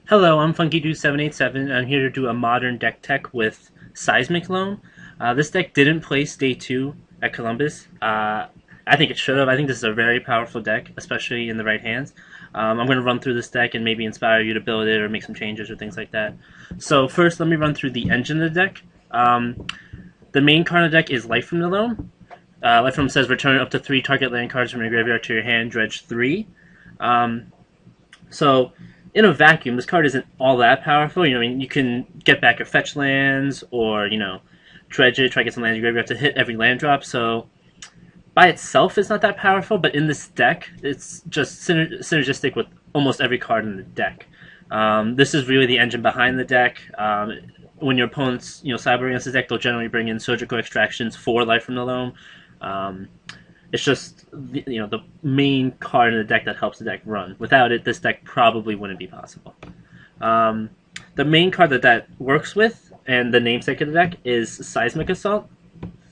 Hello, I'm FunkyDude787. I'm here to do a modern deck tech with Seismic Loam. This deck didn't place day 2 at Columbus. I think it should have. I think this is a very powerful deck, especially in the right hands. I'm going to run through this deck and maybe inspire you to build it or make some changes or things like that. So first, let me run through the engine of the deck. The main card of the deck is Life from the Loam. Life from says return up to 3 target land cards from your graveyard to your hand, dredge 3. So in a vacuum, this card isn't all that powerful. I mean, you can get back your fetch lands, or dredge it, try to get some lands in your graveyard to hit every land drop. So by itself, it's not that powerful. But in this deck, it's just synergistic with almost every card in the deck. This is really the engine behind the deck. When your opponents, cyber against the deck, they'll generally bring in surgical extractions for Life from the Loam. It's just the main card in the deck that helps the deck run. Without it, this deck probably wouldn't be possible. The main card that works with, and the namesake of the deck, is Seismic Assault.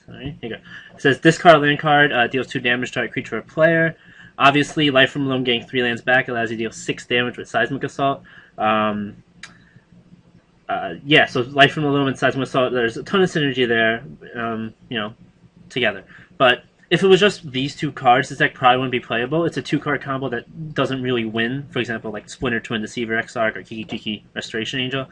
Sorry, here you go. It says discard a land card, deals 2 damage to a creature or player. Obviously, Life from the Loam getting 3 lands back allows you to deal 6 damage with Seismic Assault. Yeah, so Life from the Loam and Seismic Assault, there's a ton of synergy there, together. But if it was just these 2 cards, this deck probably wouldn't be playable. It's a 2-card combo that doesn't really win. For example, like Splinter Twin Deceiver Exarch or Kiki Restoration Angel.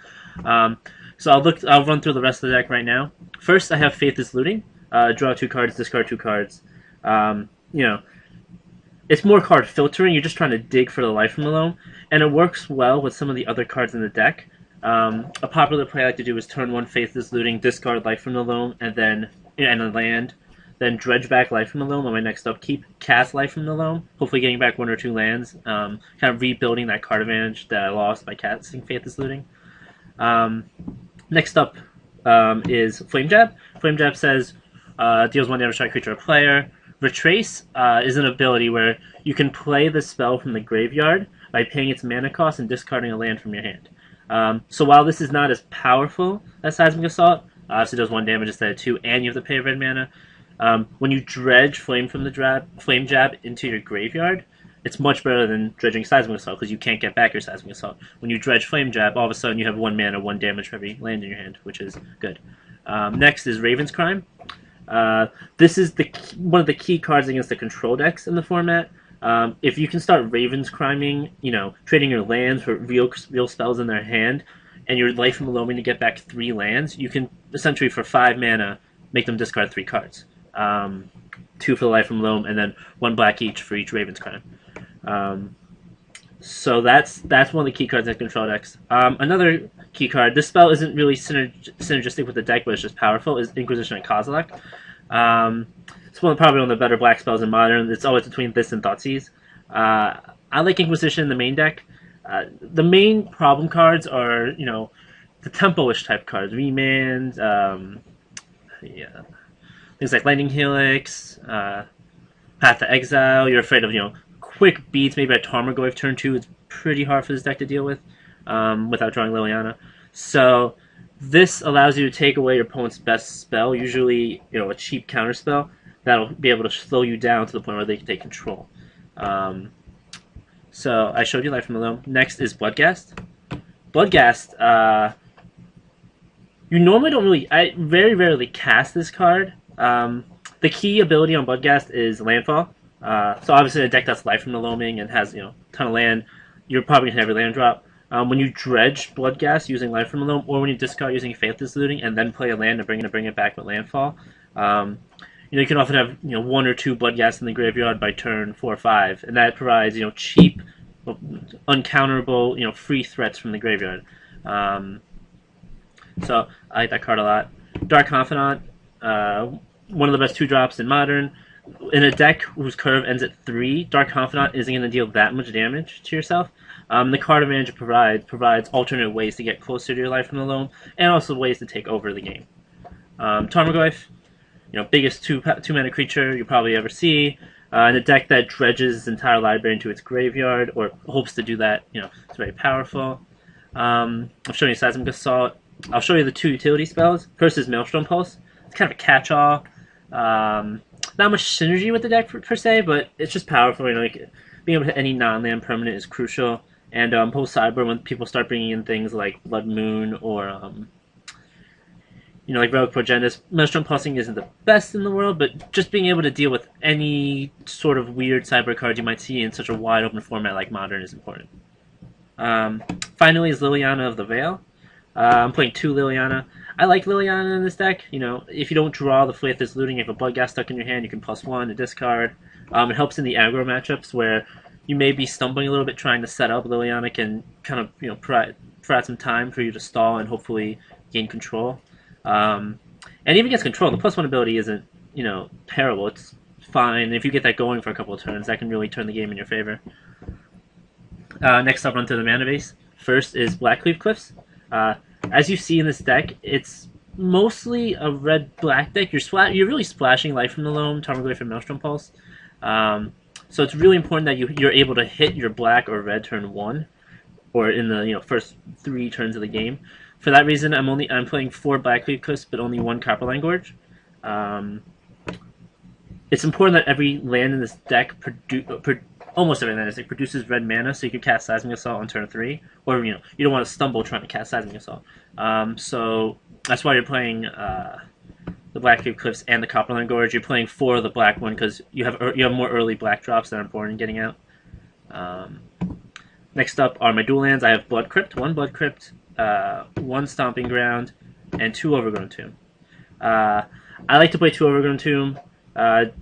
So I'll run through the rest of the deck right now. First, I have Faith is Looting. Draw 2 cards, discard 2 cards. It's more card filtering. You're just trying to dig for the Life from the Loam, and it works well with some of the other cards in the deck. A popular play I like to do is turn 1 Faith is Looting, discard Life from the Loam, and then and a land. Then dredge back Life from the Loam on my next upkeep, cast Life from the Loam, hopefully getting back 1 or 2 lands, kind of rebuilding that card advantage that I lost by casting Faith is Looting. Next up is Flame Jab. Flame Jab says deals 1 damage to a creature or player. Retrace is an ability where you can play the spell from the graveyard by paying its mana cost and discarding a land from your hand. So while this is not as powerful as Seismic Assault, so it does 1 damage instead of 2, and you have to pay red mana. When you dredge Flame Jab into your graveyard, it's much better than dredging Seismic Assault because you can't get back your Seismic Assault. When you dredge Flame Jab, all of a sudden you have 1 mana, 1 damage for every land in your hand, which is good. Next is Raven's Crime. This is one of the key cards against the control decks in the format. If you can start Raven's Criming, trading your lands for real spells in their hand, and your Life from the Loam to get back 3 lands, you can essentially for 5 mana make them discard 3 cards. 2 for the Life from the Loam, and then 1 black each for each Raven's Crime. So that's one of the key cards in control decks. Another key card, this spell isn't really synergistic with the deck, but it's just powerful, is Inquisition and Kozilek. It's probably one of the better black spells in Modern. It's always between this and Thoughtseize. I like Inquisition in the main deck. The main problem cards are, the tempo-ish type cards. Remand, things like Lightning Helix, Path to Exile. You're afraid of, quick beats, maybe a Tarmogoyf turn 2 is pretty hard for this deck to deal with without drawing Liliana. So this allows you to take away your opponent's best spell, usually a cheap counter spell, that'll be able to slow you down to the point where they can take control. So I showed you Life from the Loam. Next is Bloodghast. Bloodghast, you normally don't really... I very rarely cast this card. The key ability on Bloodghast is Landfall. So obviously in a deck that's Life from the Loaming and has a ton of land, you're probably going to have every land drop. When you dredge Bloodghast using Life from the Loam, or when you discard using Faithless Looting and then play a land to bring it back with Landfall, you can often have 1 or 2 Bloodghast in the graveyard by turn 4 or 5, and that provides cheap, uncounterable free threats from the graveyard. So I like that card a lot. Dark Confidant, one of the best 2-drops in Modern. In a deck whose curve ends at 3, Dark Confidant isn't going to deal that much damage to yourself. The card advantage it provides alternate ways to get closer to your Life from the Loam, and also ways to take over the game. Tarmogoyf, biggest 2-mana creature you probably ever see. In a deck that dredges its entire library into its graveyard, or hopes to do that, it's very powerful. I'm showing you Seismic Assault. I'll show you the 2 utility spells. First is Maelstrom Pulse. It's kind of a catch-all. Not much synergy with the deck per se, but it's just powerful. Being able to hit any non-land permanent is crucial. And post sideboard, when people start bringing in things like Blood Moon or like Relic Progenitus, Maelstrom Pulsing isn't the best in the world, but just being able to deal with any sort of weird sideboard cards you might see in such a wide open format like Modern is important. Finally is Liliana of the Veil. I'm playing 2 Liliana. I like Liliana in this deck. If you don't draw the Flathus Looting, you have a Bloodghast stuck in your hand, you can +1 to discard. It helps in the aggro matchups where you may be stumbling a little bit trying to set up. Liliana can kind of provide some time for you to stall and hopefully gain control. And even against control, the +1 ability isn't terrible. It's fine. If you get that going for a couple of turns, that can really turn the game in your favor. Next up, run to the mana base. First is Blackcleave Cliffs. As you see in this deck, it's mostly a red-black deck. You're really splashing life from the Loam, Tarmogoyf, and Maelstrom Pulse. So it's really important that you're able to hit your black or red turn 1, or in the first 3 turns of the game. For that reason, I'm playing 4 Blackcleave Cliffs, but only 1 Copperline Gorge. It's important that every land in this deck almost every land in this deck produces red mana, so you can cast Seismic Assault on turn 3, or you don't want to stumble trying to cast Seismic Assault. So that's why you're playing the Blackcleave Cliffs and the Copperline Gorge. You're playing 4 of the black one because you have more early black drops that are important in getting out. Next up are my dual lands. I have Blood Crypt, 1 Blood Crypt, 1 Stomping Ground, and 2 Overgrown Tomb. I like to play 2 Overgrown Tomb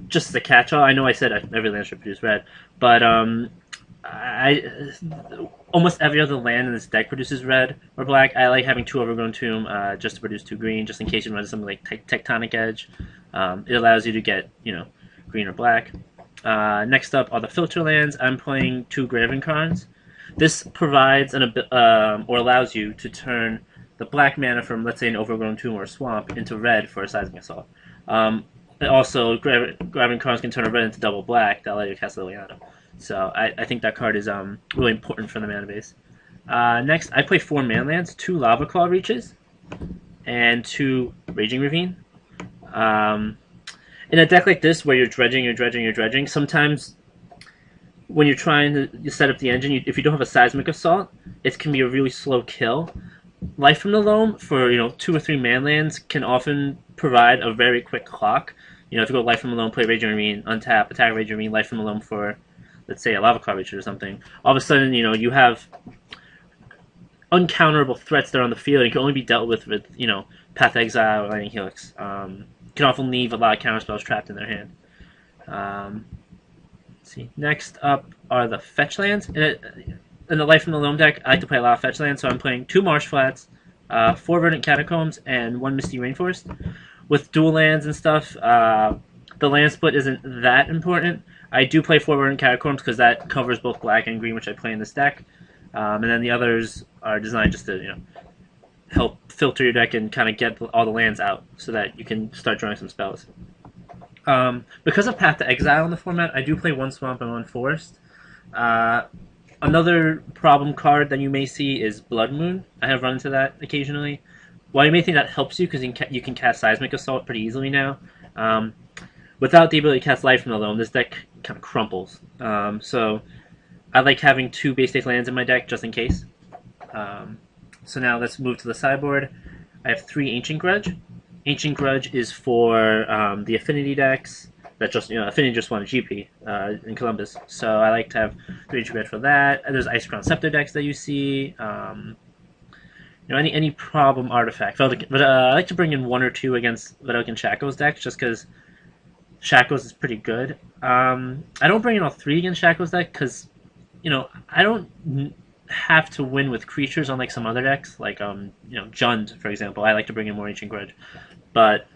just as a catch-all. I know I said every land should produce red, but almost every other land in this deck produces red or black. I like having 2 Overgrown Tomb just to produce 2 green, just in case you run something like Tectonic Edge. It allows you to get green or black. Next up are the filter lands. I'm playing 2 Graven Karns. This provides or allows you to turn the black mana from, let's say, an Overgrown Tomb or a Swamp into red for a Seismic Assault. Also, Graven Karns can turn a red into double black to allow you to cast Liliana. So I think that card is really important for the mana base. Next, I play 4 mana lands, 2 Lava Claw Reaches, and 2 Raging Ravine. In a deck like this where you're dredging, sometimes when you're trying to set up the engine, if you don't have a Seismic Assault, it can be a really slow kill. Life from the Loam for 2 or 3 mana lands can often provide a very quick clock. If you go Life from the Loam, play Raging Ravine, untap, attack Raging Ravine, Life from the Loam for, let's say, a Lava Claw Reacher or something. All of a sudden, you have uncounterable threats that are on the field. And can only be dealt with Path Exile or Lightning Helix. Can often leave a lot of counterspells trapped in their hand. Let's see. Next up are the fetch lands. In the Life from the Loam deck, I like to play a lot of fetch lands, so I'm playing 2 Marsh Flats, 4 Verdant Catacombs, and 1 Misty Rainforest. With dual lands and stuff, the land split isn't that important. I do play 4 Verdant Catacombs because that covers both black and green, which I play in this deck. And then the others are designed just to help filter your deck and kind of get all the lands out so that you can start drawing some spells. Because of Path to Exile in the format, I do play 1 Swamp and 1 Forest. Another problem card that you may see is Blood Moon. I have run into that occasionally. While you may think that helps you because you can cast Seismic Assault pretty easily now, without the ability to cast Life from the Loam, this deck kind of crumples. So I like having 2 base state lands in my deck just in case. So now let's move to the sideboard. I have 3 Ancient Grudge. Ancient Grudge is for the Affinity decks that Affinity just won a GP in Columbus. So I like to have 3 Ancient Grudge for that. And there's Ice Crown Scepter decks that you see. Any problem artifact. But I like to bring in 1 or 2 against Vedalken Shackles decks just because Shackles is pretty good. I don't bring in all 3 against Shackles deck because I don't have to win with creatures unlike some other decks, like Jund, for example. I like to bring in more Ancient Grudge. But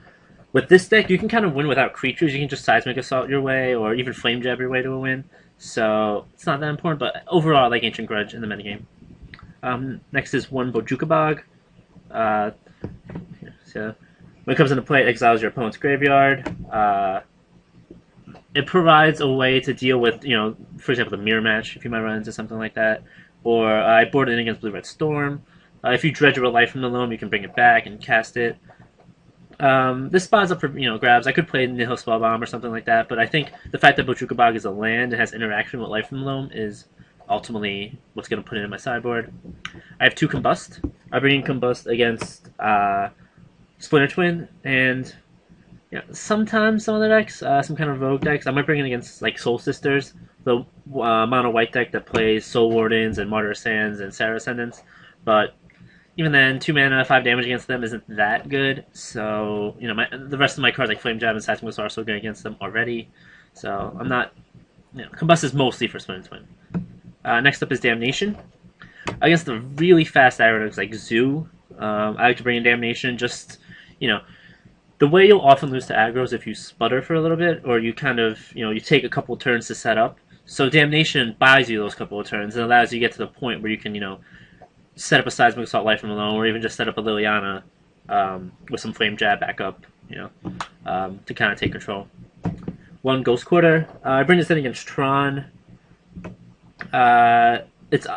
with this deck, you can kind of win without creatures. You can just Seismic Assault your way, or even Flame Jab your way to a win. So it's not that important, but overall I like Ancient Grudge in the metagame. Next is 1 Bojuka Bog. So when it comes into play, it exiles your opponent's graveyard. It provides a way to deal with, for example, the mirror match, if you might run into something like that. Or I board it in against Blue-Red Storm. If you dredge a Life from the Loam, you can bring it back and cast it. This spot's up for grabs. I could play Nihil Spellbomb or something like that, but I think the fact that Bojuka Bog is a land and has interaction with Life from the Loam is ultimately what's going to put it in my sideboard. I have 2 Combust. I bring in Combust against Splinter Twin, and sometimes some other decks, some kind of rogue decks. I might bring it against like Soul Sisters, the mono white deck that plays Soul Wardens and Martyr Sands and Sarah Ascendants. But even then, 2 mana, 5 damage against them isn't that good. So the rest of my cards like Flame Jab and Seismic are so good against them already. So I'm not. Combust is mostly for Splinter Twin. Next up is Damnation. Against the really fast aggro decks like Zoo, I like to bring in Damnation. Just the way you'll often lose to aggro is if you sputter for a little bit, or you kind of, you take a couple turns to set up. So Damnation buys you those couple of turns and allows you to get to the point where you can, set up a Seismic Assault Life from Loam, or even just set up a Liliana with some Flame Jab back up, to kind of take control. 1 Ghost Quarter. I bring this in against Tron. It's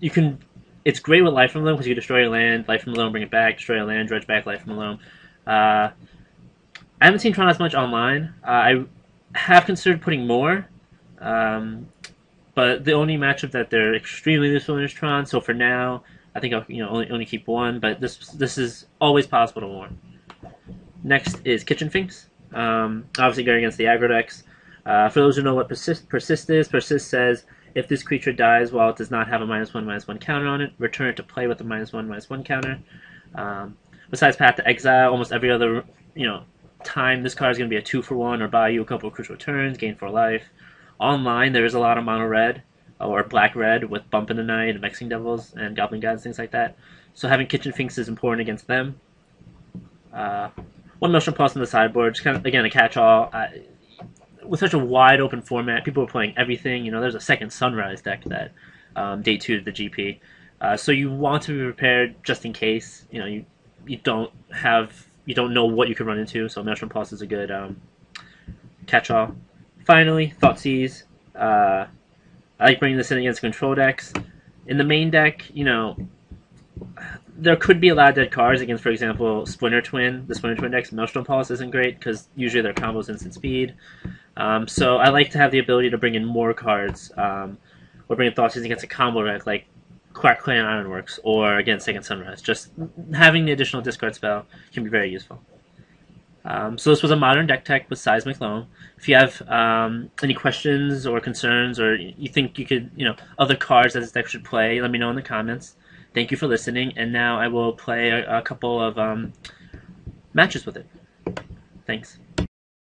you can. It's great with Life from Loam because you destroy your land, Life from Loam, bring it back, destroy your land, dredge back, Life from Loam. I haven't seen Tron as much online. I have considered putting more, but the only matchup that they're extremely useful in is Tron. So for now, I think I'll only keep 1. But this is always possible to warn. Next is Kitchen Finks. Obviously going against the aggro decks. For those who know what persist is, persist says if this creature dies while it does not have a -1/-1 counter on it, return it to play with a -1/-1 counter. Besides Path to Exile, almost every other time this card is going to be a 2-for-1 or buy you a couple of crucial turns, gain 4 life. Online, there is a lot of mono red or black red with Bump in the Night and Vexing Devils and Goblin Gods, things like that. So having Kitchen Finks is important against them. 1 Maelstrom Pulse on the sideboard, just kind of again a catch-all. With such a wide open format, people are playing everything. There's a second Sunrise deck that day 2 to the GP. So you want to be prepared just in case. You don't know what you could run into. So Maelstrom Pulse is a good catch-all. Finally, Thoughtseize. I like bringing this in against control decks. In the main deck, there could be a lot of dead cards against, for example, Splinter Twin. The Splinter Twin deck's Maelstrom Pulse isn't great because usually their combos instant speed. So I like to have the ability to bring in more cards, or bring in Thoughtseize against a combo deck like Quark Clan Ironworks or against Second Sunrise. Just having the additional discard spell can be very useful. So this was a modern deck tech with Seismic Loam. If you have any questions or concerns, or you think you could, other cards that this deck should play, let me know in the comments. Thank you for listening, and now I will play a couple of matches with it. Thanks.